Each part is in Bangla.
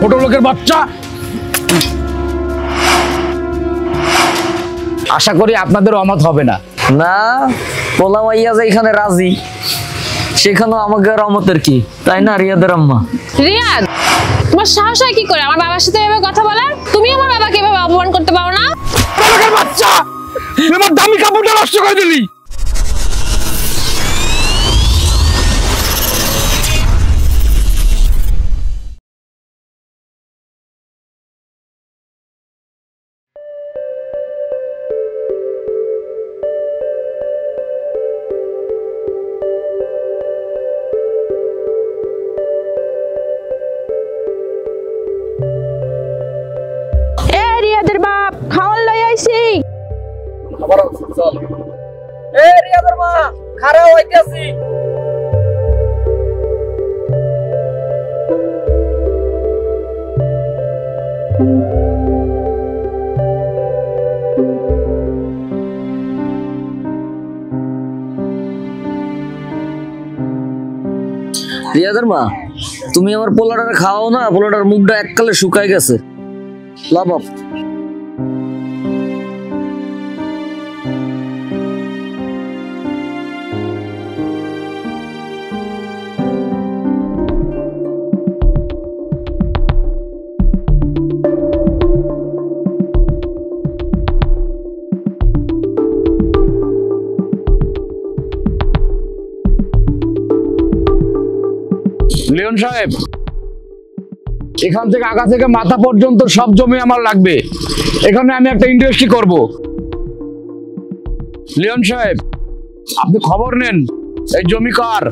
ছোট লোকের বাচ্চা। আশা করি আপনাদের অমত হবে না। না, পোলা মাইয়া যে এখানে রাজি, সেখানেও আমাকে রহমতের কি, তাই না রিয়াদের আম্মা? রিয়াদ, তোমার সাহস হয় কি করে আমার বাবার সাথে এভাবে কথা বলার? তুমি আমার বাবাকে এভাবে অপমান করতে পারো না? বাচ্চা, তুই আমার দামি কাপড়টা নষ্ট করে দিলি। রিয়াদের বাপ, খাওয়ার লই আইছি। চল। রিয়াদের মা, খারাপ হইতাছি। রিয়াদের মা, তুমি আমার পোলাটার খাওয়াও না, পোলাটার মুখটা এককালে শুকায় গেছে। লাভ আপ। লিওন সাহেব, এখান থেকে আগা থেকে মাথা পর্যন্ত সব জমি আমার লাগবে। এখানে আমি একটা ইন্ডাস্ট্রি করব। লিওন সাহেব, আপনি খবর নেন, এই জমি কার?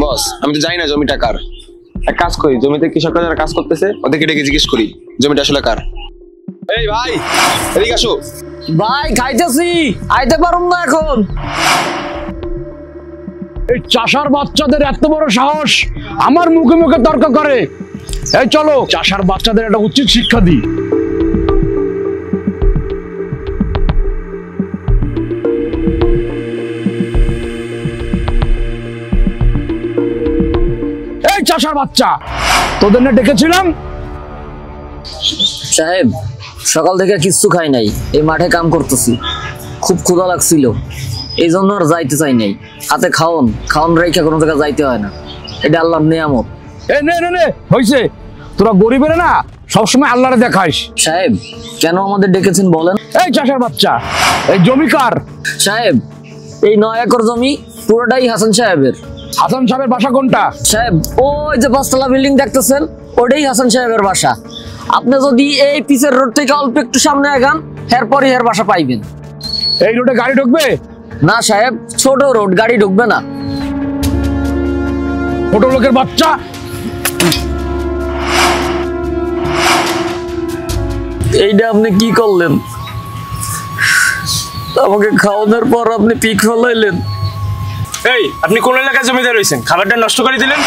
বস, আমি তো জানি না জমিটা কার। এক কাজ করি, জমিতে কৃষকরা যারা কাজ করতেছে ওদেরকে ডেকে জিজ্ঞেস করি জমিটা আসলে কার। এই ভাই, এদিকে আসো। ভাই খাইতেছি, আইতে পারুম না এখন। এই চাষার বাচ্চাদের এত বড় সাহস, আমার মুখে মুখে তর্ক করে। এই চলো, চাষার বাচ্চাদের একটা উচিত শিক্ষা দিই। এই চাষার বাচ্চা, তোদের না ডেকেছিলাম? সাহেব, সকাল থেকে কিচ্ছু খাই নাই, এই মাঠে কাম করতেছি, খুব ক্ষুধা লাগছিল, এই জন্য আর যাইতে চাই নাই। হাতে খাওন খাওন রেখা কোনো জায়গায় যাইতে হয় না, এটা আল্লাহর নিয়ামত। নে হইছে, তোরা গরিবের না সবসময় আল্লাহরে দেখাইস। সাহেব, কেন আমাদের ডেকেছেন বলেন? এই চাষার বাচ্চা, এই জমি কার? সাহেব, এই 9 একর জমি পুরোটাই হাসান সাহেবের। হাসান সাহেবের বাসা কোনটা? সাহেব, ওই যে 5 তলা বিল্ডিং দেখতেছেন, ওটাই হাসান সাহেবের বাসা। আপনি যদি এই পিছের রোড থেকে অল্প একটু সামনে আগান, এরপরই এর বাসা পাইবেন। এই রোডে গাড়ি ঢুকবে না সাহেব, ছোট রোড, গাড়ি ঢুকবে না। ছোট লোকের বাচ্চা। এইটা আপনি কি করলেন? আমাকে খাওয়ানোর পর আপনি পিক ফলাইলেন। এই, আপনি কোন এলাকায় জমিদার রয়েছেন? খাবারটা নষ্ট করে দিলেন।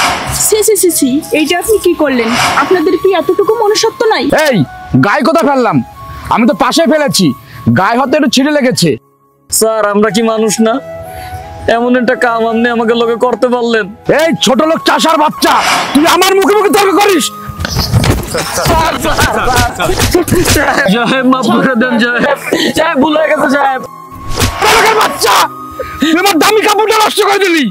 সি, এইটা আপনি কি করলেন? আপনাদের কি এতটুকু মনুষ্যত্ব নাই? এই গায়ে কথা ফেললাম, আমি তো পাশে ফেলেছি, গায়ে হয়তো একটু ছিঁড়ে লেগেছে। স্যার, আমরা কি মানুষ না? এমন একটা কাম আপনি আমাকে লোকে করতে পারলেন? এই ছোট লোক চাষার বাচ্চা, তুই আমার মুখে মুখে তর্ক করিস। সাহেব, মাফ করে দেন সাহেব, সাহেব ভুল হয়ে গেছে সাহেব। বাচ্চা, তুই আমার দামি কাপড়টা নষ্ট করে দিলি।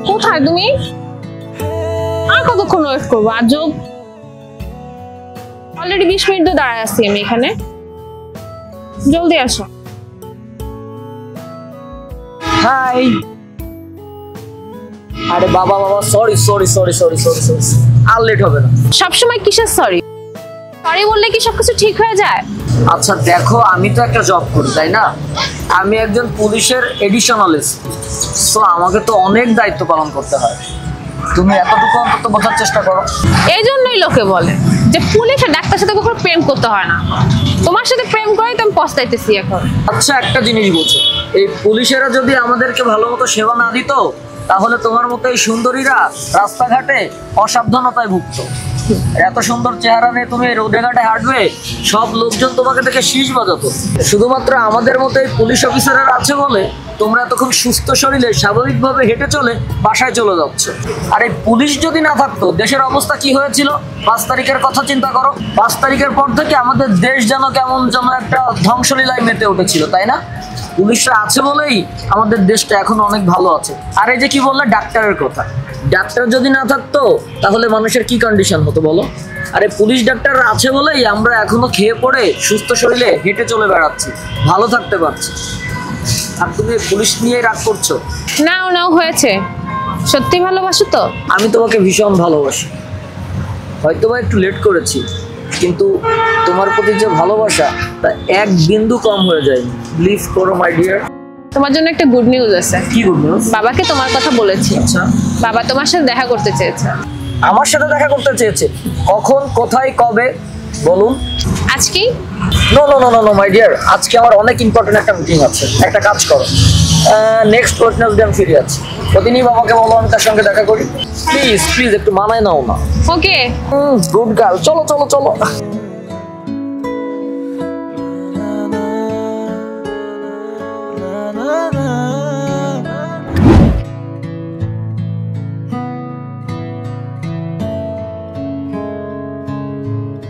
কোথায় তুমি? আর কতক্ষণ ওয়েট করবো? আজব, অলরেডি 20 মিনিট ধরে দাঁড়ায় আছি আমি এখানে। জলদি আসো। হাই। আরে বাবা, সরি, আর লেট হবে না। সবসময় কিসের সরি? সরি বললে কি সবকিছু ঠিক হয়ে যায়? আচ্ছা দেখো, আমি তো একটা জব করি, তাই না? আমি একজন পুলিশের এডিশনাল এসপি, সো আমাকে তো অনেক দায়িত্ব পালন করতে হয়। তুমি এতটুকু অন্তত বোঝার চেষ্টা করো। এই জন্যই লোকে বলে যে পুলিশ আর ডাক্তার সাথে কখনো প্রেম করতে হয় না। তোমার সাথে প্রেম করেই তো আমি পস্তাইতেছি এখন। আচ্ছা একটা জিনিস বলছো, এই পুলিশেরা যদি আমাদেরকে ভালো মতো সেবা না দিত তাহলে তোমার মতো এই সুন্দরীরা রাস্তাঘাটে অসাবধানতায় ভুগতো। এত সুন্দর চেহারা নিয়ে তুমি রোডে ঘাটে হাঁটবে, সব লোকজন তোমাকে দেখে শীষ বাজাতো। শুধুমাত্র আমাদের মতো এই পুলিশ অফিসাররা আছে বলে তোমরা এতক্ষণ সুস্থ শরীরে স্বাভাবিকভাবে হেঁটে চলে বাসায় চলে যাচ্ছ। আর এই পুলিশ যদি না থাকতো দেশের অবস্থা কি হয়েছিল 5 তারিখের কথা চিন্তা করো। 5 তারিখের পর থেকে আমাদের দেশ যেন কেমন যেন একটা ধ্বংসলীলায় মেতে উঠেছিল, তাই না? পুলিশরা আছে বলেই আমাদের দেশটা এখন অনেক ভালো আছে। আর এই যে কি বললে ডাক্তারের কথা, ডাক্তার যদি না থাকতো তাহলে মানুষের কি কন্ডিশন হতো বলো? আরে পুলিশ ডাক্তাররা আছে বলেই আমরা এখনো খেয়ে পড়ে সুস্থ শরীরে হেঁটে চলে বেড়াচ্ছি, ভালো থাকতে পারছি। আর তুমি পুলিশ নিয়ে রাগ করছো? নাও নাও হয়েছে, সত্যি ভালোবাসো তো? আমি তোমাকে ভীষণ ভালোবাসি, হয়তোবা একটু লেট করেছি, কিন্তু তোমার প্রতি যে ভালোবাসা তা এক বিন্দু কম হয়ে যায়নি। বিলিভ করো মাই ডিয়ার। তোমার জন্য একটা গুড নিউজ আছে। কি গুড নিউজ? বাবাকে তোমার কথা বলেছি। আচ্ছা, বাবা তোমার সাথে দেখা করতে চেয়েছে। আমার সাথে দেখা করতে চেয়েছে? কখন, কোথায়, কবে বলুন? আজকেই? No no no no no my dear, আজকে আমার অনেক ইম্পর্টেন্ট একটা মিটিং আছে। একটা কাজ করো, নেক্সট ওয়েডনেসডে আমি ফিরে আছি। ওদিনই বাবাকে বলো আমি তার সঙ্গে দেখা করি। প্লিজ প্লিজ একটু মানায় নাও না। ওকে। গুড গার্ল, চলো চলো চলো।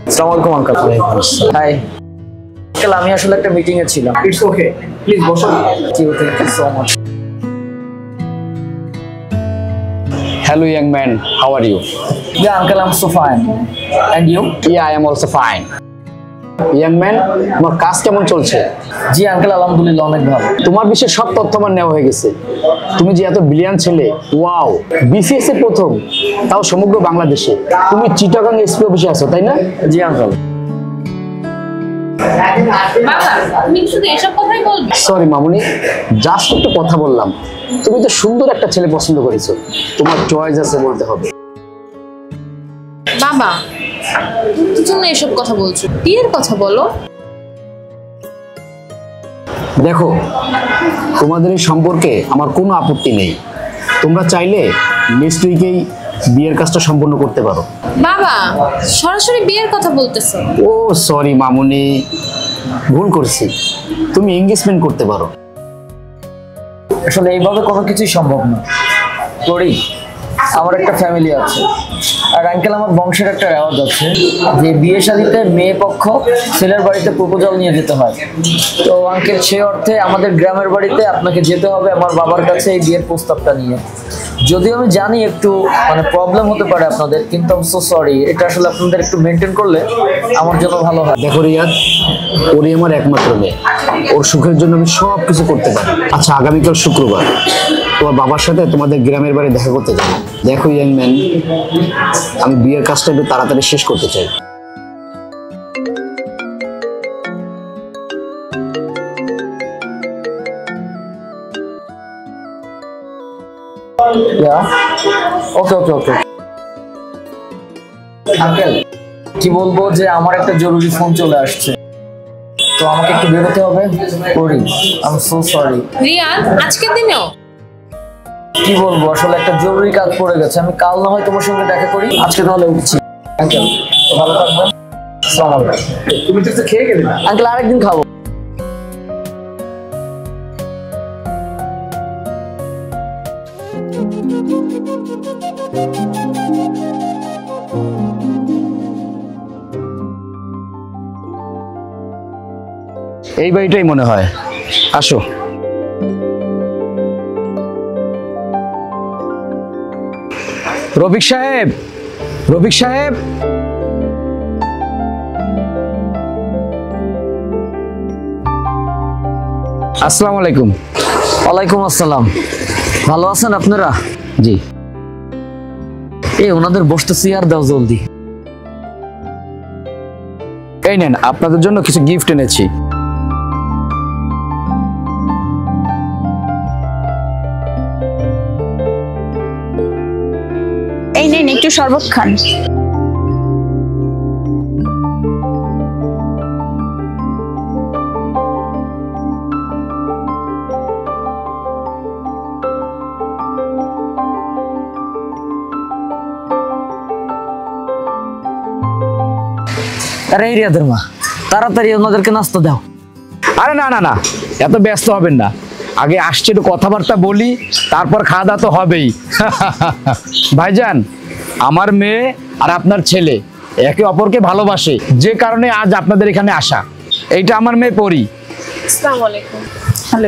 আসসালামু আলাইকুম আঙ্কেল। হাই আঙ্কেল, আমি আসলে একটা মিটিং এ ছিলাম। ইটস ওকে, প্লিজ বসো। Thank you so much. Hello young man, how are you? Yeah, uncle, I'm so fine. And you? Yeah, I am also fine. Young man, তোমার কাজ কেমন চলছে? জি আঙ্কেল, আলহামদুলিল্লাহ অনেক ভালো। তোমার বিষয়ে সব তথ্য আমার নেওয়া হয়ে গেছে। তুমি যে এত ব্রিলিয়ান্ট ছেলে, ওয়াও! বিসিএস এ প্রথম, তাও সমগ্র বাংলাদেশে। তুমি চিটাগাং এসপি অফিসে আছো, তাই না? জি আঙ্কেল। বাবা তুমি শুধু এসব কথাই বলবে? সরি মামুনি, জাস্ট একটু কথা বললাম। তুমি তো সুন্দর একটা ছেলে পছন্দ করেছো, তোমার চয়েস আছে বলতে হবে। বাবা তুমি কি জন্য এসব কথা বলছো? বিয়ের কথা বলো। দেখো, তোমাদের এই সম্পর্কে আমার কোনো আপত্তি নেই। তোমরা চাইলে নেক্সট উইকেই বিয়ের কাজটা সম্পন্ন করতে পারো। বাবা সরাসরি বিয়ের কথা বলতেছো? ও সরি মামুনি, ভুল করছি। তুমি এঙ্গেজমেন্ট করতে পারো। আসলে এইভাবে কোনো কিছুই সম্ভব না করি। আমার একটা ফ্যামিলি আছে, আর আঙ্কেল আমার বংশের একটা রেওয়াজ আছে যে বিয়ে শাদীতে মেয়ে পক্ষ ছেলের বাড়িতে প্রপোজাল নিয়ে যেতে হয়। তো আঙ্কেল সে অর্থে আমাদের গ্রামের বাড়িতে আপনাকে যেতে হবে আমার বাবার কাছে এই বিয়ের প্রস্তাবটা নিয়ে। যদিও আমি জানি একটু মানে প্রবলেম হতে পারে আপনাদের, কিন্তু আই এম সো সরি। এটা আসলে আপনাদের একটু মেনটেন করলে আমার জন্য ভালো হয়। দেখো রিয়াদ, ওরই আমার একমাত্র মেয়ে, ওর সুখের জন্য আমি সব কিছু করতে পারি। আচ্ছা, আগামীকাল শুক্রবার তোমার বাবার সাথে তোমাদের গ্রামের বাড়ি দেখা করতে যাবো। দেখো ইয়াং ম্যান, আমি বিয়ের কাজটা একটু তাড়াতাড়ি শেষ করতে চাই। ওকে ওকে ওকে আঙ্কেল, কি বলবো যে আমার একটা জরুরি ফোন চলে আসছে, তো আমাকে একটু বেরোতে হবে। করি, I am so sorry. Riyad আজকের দিনেও? কি বলবো, আসলে একটা জরুরি কাজ পড়ে গেছে। আমি কাল না হয় তোমার সঙ্গে দেখা করি, আজকে তাহলে উঠছি। আঙ্কেল ভালো থাকবেন। আসসালামু আলাইকুম। তুমি তো খেয়ে গেলে না? আঙ্কেল আরেকদিন খাবো। এই বাড়িটাই মনে হয়, আসো। রফিক সাহেব, রফিক সাহেব, আসসালামু আলাইকুম। ওয়ালাইকুম আসসালাম। ভালো আছেন আপনারা? জি। এই ওনাদের বসতে চেয়ার দাও জলদি। এই নেন, আপনাদের জন্য কিছু গিফট এনেছি। নেন একটু শরবত খান। আরে এই রিয়াদের মা, তাড়াতাড়ি ওনাদেরকে নাস্তা দাও। আরে না না না, এত ব্যস্ত হবেন না, আগে আসছে একটু কথাবার্তা বলি, তারপর খাওয়া দাওয়া তো হবেই। ভাইজান, আমার মেয়ে আর আপনার ছেলে একে অপরকে ভালোবাসে, যে কারণে আজ আপনাদের এখানে আসা। এইটা আমার মেয়ে পরি। আসসালামু আলাইকুম।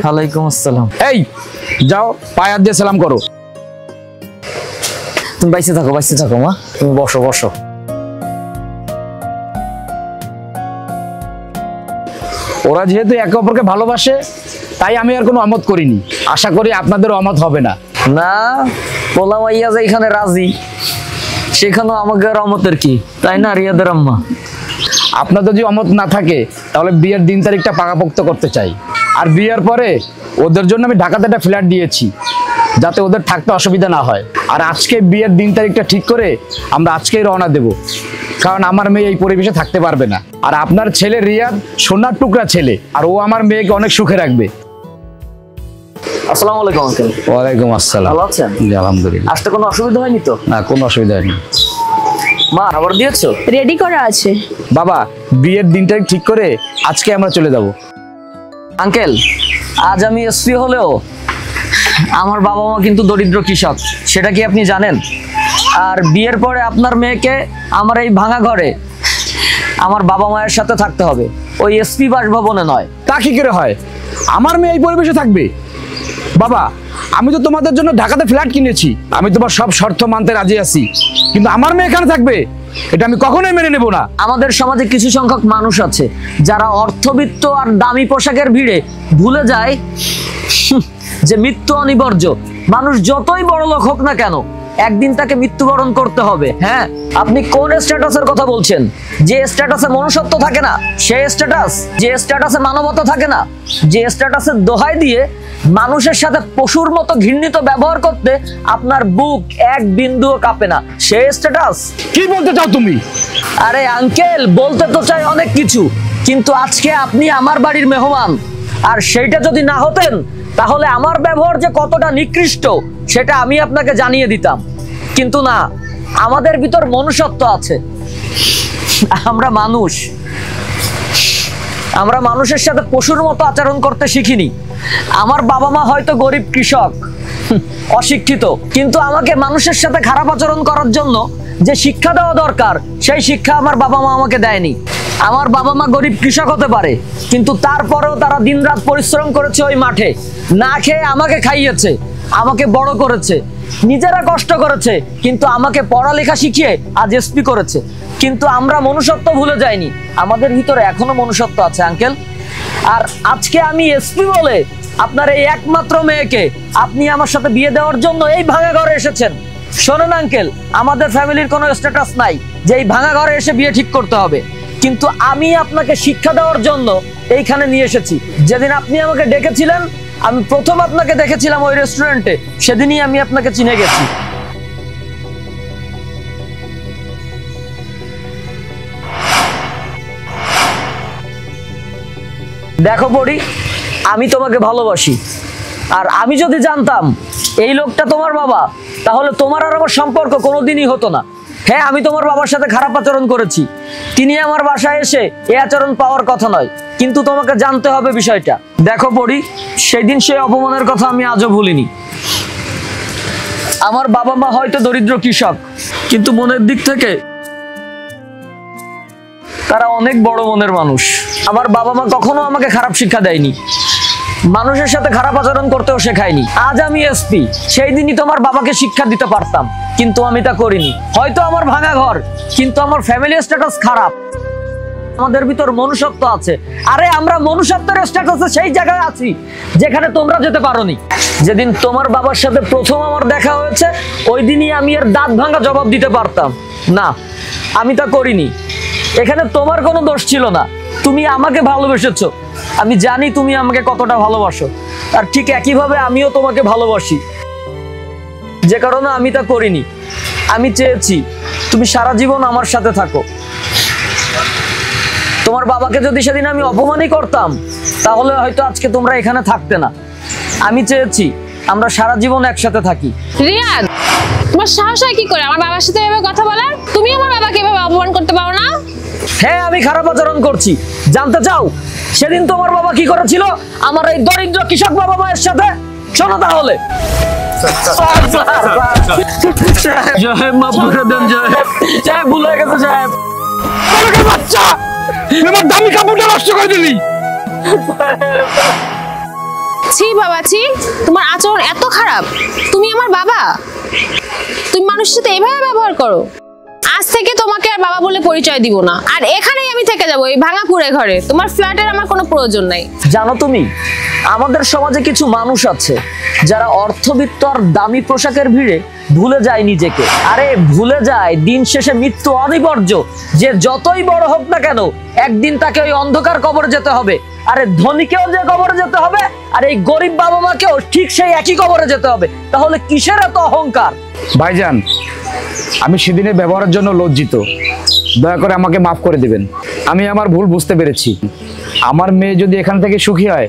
ওয়ালাইকুম আসসালাম। এই যাও, পায়ে হাত দিয়ে সালাম করো। তুমি বাইসে থাকো মা, তুমি বসো বসো। ওরা যেহেতু একে অপরকে ভালোবাসে, তাই আমি আর কোনো অমত করিনি। আশা করি আপনাদের অমত হবে না। না, পোলা মাইয়া যে এখানে রাজি, সেখানেও আমাকে রহমতের কি, তাই না রিয়াদের আম্মা? আপনাদের যদি অমত না থাকে, তাহলে বিয়ের দিন তারিখটা পাকাপোক্ত করতে চাই। আর বিয়ের পরে ওদের জন্য আমি ঢাকাতে একটা ফ্ল্যাট দিয়েছি, যাতে ওদের থাকতে অসুবিধা না হয়। আর আজকে বিয়ের দিন তারিখটা ঠিক করে আমরা আজকেই রওনা দেব, কারণ আমার মেয়ে এই পরিবেশে থাকতে পারবে না। আর আপনার ছেলে রিয়াদ সোনার টুকরা ছেলে, আর ও আমার মেয়েকে অনেক সুখে রাখবে। আসসালামু আলাইকুম আঙ্কেল। ওয়ালাইকুম আসসালাম। ভালো আছেন? জি আলহামদুলিল্লাহ। আসতে কোনো অসুবিধা হয়নি তো? না, কোনো অসুবিধা নেই। মা খাবার দিয়েছো? রেডি করা আছে। বাবা, বিয়ের দিন তারিখ ঠিক করে আজকে আমরা চলে যাব। আঙ্কেল, আজ আমি এসপি হলেও আমার বাবা মা কিন্তু দরিদ্র কৃষক, সেটা কি আপনি জানেন? আর বিয়ের পরে আপনার মেয়েকে আমার এই ভাঙা ঘরে আমার বাবা মায়ের সাথে থাকতে হবে, ওই এসপি বাসভবনে নয়। তা কি করে হয়? আমার মেয়ে এই পরিবেশে থাকবে? বাবা, আমি তো তোমাদের জন্য ঢাকাতে ফ্ল্যাট কিনেছি, আমি তোমার সব শর্ত মানতে রাজি আছি, কিন্তু আমার মেয়ে এখানে থাকবে, এটা আমি কখনোই মেনে নেব না। আমাদের সমাজে কিছু সংখ্যক মানুষ আছে যারা অর্থবিত্ত আর দামি পোশাকের ভিড়ে ভুলে যায় যে মৃত্যু অনিবার্য। মানুষ যতই বড় লোক হোক না কেন, একদিন তাকে মৃত্যুবরণ করতে হবে। হ্যাঁ, আপনি কোন স্ট্যাটাসের কথা বলছেন? যে স্ট্যাটাসে মনুষ্যত্ব থাকে না সেই স্ট্যাটাস, যে স্ট্যাটাসে মানবতা থাকে না, যে স্ট্যাটাসের দোহাই দিয়ে মানুষের সাথে পশুর মতো ঘৃণিত ব্যবহার করতে আপনার বুক এক বিন্দুও কাঁপে না, সেই স্ট্যাটাস। কি বলতে চাও তুমি? আরে আঙ্কেল, বলতে তো চাই অনেক কিছু, কিন্তু আজকে আপনি আমার বাড়ির মেহমান, আর সেইটা যদি না হতেন তাহলে আমার ব্যবহার যে কতটা নিকৃষ্ট সেটা আমি আপনাকে জানিয়ে দিতাম। কিন্তু না, আমাদের ভিতর মনুষ্যত্ব আছে, আমরা মানুষ, আমরা মানুষের সাথে পশুর মতো আচরণ করতে শিখিনি। আমার বাবা মা হয়তো গরিব কৃষক, অশিক্ষিত, কিন্তু আমাকে মানুষের সাথে খারাপ আচরণ করার জন্য যে শিক্ষা দেওয়া দরকার সেই শিক্ষা আমার বাবা মা আমাকে দেয়নি। আমার বাবা মা গরিব কৃষক হতে পারে, কিন্তু তারপরেও তারা দিনরাত পরিশ্রম করেছে ওই মাঠে, না খেয়ে আমাকে খাইয়েছে, আমাকে বড় করেছে, নিজেরা কষ্ট করেছে, কিন্তু আমাকে পড়ালেখা শিখিয়ে আজ এসপি করেছে। কিন্তু আমরা মনুষ্যত্ব ভুলে যাইনি, আমাদের ভিতরে এখনো মনুষ্যত্ব আছে আঙ্কেল। আর আজকে আমি এসপি বলে আপনার এই একমাত্র মেয়েকে আপনি আমার সাথে বিয়ে দেওয়ার জন্য এই ভাঙা ঘরে এসেছেন। শোনেন আঙ্কেল, আমাদের ফ্যামিলির কোনো স্ট্যাটাস নাই যে এই ভাঙা ঘরে এসে বিয়ে ঠিক করতে হবে, কিন্তু আমি আপনাকে শিক্ষা দেওয়ার জন্য এইখানে নিয়ে এসেছি। যেদিন আপনি আমাকে ডেকেছিলেন, আমি প্রথম আপনাকে দেখেছিলাম ওই রেস্টুরেন্টে, সেদিনই আমি আপনাকে চিনে গেছি। দেখো পরি, আমি তোমাকে ভালোবাসি, আর আমি যদি জানতাম এই লোকটা তোমার বাবা, তাহলে তোমার আর আমার সম্পর্ক কোনোদিনই হতো না। হ্যাঁ, আমি তোমার বাবার সাথে খারাপ আচরণ করেছি, তিনি আমার বাসায় এসে এই আচরণ পাওয়ার কথা নয়, কিন্তু তোমাকে জানতে হবে বিষয়টা। দেখো পরি, সেদিন সেই অপমানের কথা আমি আজও ভুলিনি। আমার বাবা মা হয়তো দরিদ্র কৃষক, কিন্তু মনের দিক থেকে তারা অনেক বড় মনের মানুষ। আমার বাবা মা কখনো আমাকে খারাপ শিক্ষা দেয়নি, মানুষের সাথে খারাপ আচরণ করতেও শেখায়নি। আজ আমি এসপি, সেই দিনই তোমার বাবাকে শিক্ষা দিতে পারতাম, কিন্তু আমি তা করিনি। হয়তো আমার ভাঙা ঘর, কিন্তু আমার ফ্যামিলি স্ট্যাটাস খারাপ। আমাদের ভিতর মনুষ্যত্ব আছে। আরে আমরা মনুষ্যত্বের স্ট্যাটাসে সেই জায়গায় আছি যেখানে তোমরা যেতে পারোনি। যেদিন তোমার বাবার সাথে প্রথম আমার দেখা হয়েছে, ওই দিনই আমি এর দাঁত ভাঙা জবাব দিতে পারতাম। না, আমি তা করিনি। এখানে তোমার কোনো দোষ ছিল না, তুমি আমাকে ভালোবেসেছো। আমি জানি তুমি আমাকে কতটা ভালোবাসো, আর ঠিক একইভাবে আমিও তোমাকে ভালোবাসি, যে কারণে আমি তা করিনি। আমি চেয়েছি তুমি সারা জীবন আমার সাথে থাকো। তোমার বাবাকে যদি সেদিন আমি অপমানই করতাম তাহলে হয়তো আজকে তোমরা এখানে থাকতে না। আমি চেয়েছি আমরা সারা জীবন একসাথে থাকি। রিয়াদ, তোমার সাহস হয় কি করে আমার বাবার সাথে এভাবে কথা বলার? তুমি আমার বাবাকে এভাবে অপমান করতে পারো না? হ্যাঁ, আমি খারাপ আচরণ করছি। জানতে চাও সেদিন তোমার বাবা কি করেছিল আমার এই দরিদ্র কৃষক বাবা মায়ের সাথে? শোনো তাহলে। সাহেব মাফ করে দেন সাহেব, সাহেব ভুল হয়ে গেছে সাহেব। বাচ্চা আমার দামি কাপড়টা নষ্ট করে দিলি। ছি বাবা ছি, তোমার আচরণ এত খারাপ। তুমি আমার বাবা, তুমি মানুষের সাথে এভাবে ব্যবহার করো। আজ থেকে তোমাকে আর বাবা বলে পরিচয় দিব না, আর এখানেই আমি থেকে যাবো, এই ভাঙা কুড়ে ঘরে। তোমার ফ্ল্যাটের আমার কোনো প্রয়োজন নাই। জানো তুমি, আমাদের সমাজে কিছু মানুষ আছে যারা অর্থবিত্ত আর দামি পোশাকের ভিড়ে ভুলে যায় নিজেকে। আরে ভুলে যায় দিন শেষে মৃত্যু অনিবার্য, যে যতই বড় হোক না কেন একদিন তাকে ওই অন্ধকার কবরে যেতে হবে। আরে ধনীকেও যে কবরে যেতে হবে, আর এই গরিব বাবা মাকেও ঠিক সেই একই কবরে যেতে হবে। তাহলে কিসের এত অহংকার? ভাইজান, আমি সেদিনের ব্যবহারের জন্য লজ্জিত। দয়া করে আমাকে মাফ করে দিবেন। আমি আমার ভুল বুঝতে পেরেছি। আমার মেয়ে যদি এখান থেকে সুখী হয়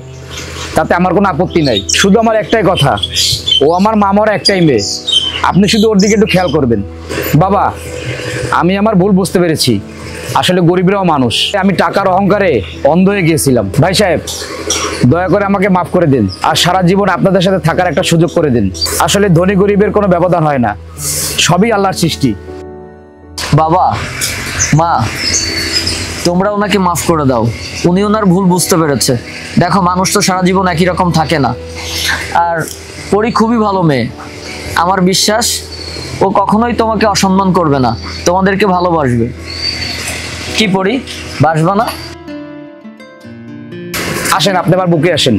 তাতে আমার কোনো আপত্তি নাই। শুধু আমার একটাই কথা, ও আমার মামার একটাই মেয়ে। আপনি শুধু ওর দিকে একটু খেয়াল করবেন। বাবা, আমি আমার ভুল বুঝতে পেরেছি। আসলে গরিবরাও মানুষ। আমি টাকার অহংকারে অন্ধ হয়ে গিয়েছিলাম। ভাই সাহেব, দয়া করে আমাকে মাফ করে দিন, আর সারা জীবন আপনাদের সাথে থাকার একটা সুযোগ করে দিন। আসলে ধনী গরিবের কোনো ব্যবধান হয় না, সবই আল্লাহর সৃষ্টি। বাবা মা, তোমরা ওনাকে মাফ করে দাও। উনি ওনার ভুল বুঝতে পেরেছে। দেখো, মানুষ তো সারা জীবন একই রকম থাকে না। আর পরি খুবই ভালো মেয়ে। আমার বিশ্বাস ও কখনোই তোমাকে অসম্মান করবে না, তোমাদেরকে ভালোবাসবে। কি পরি, বাসবা না? আসেন, আপনি আমার বুকে আসেন।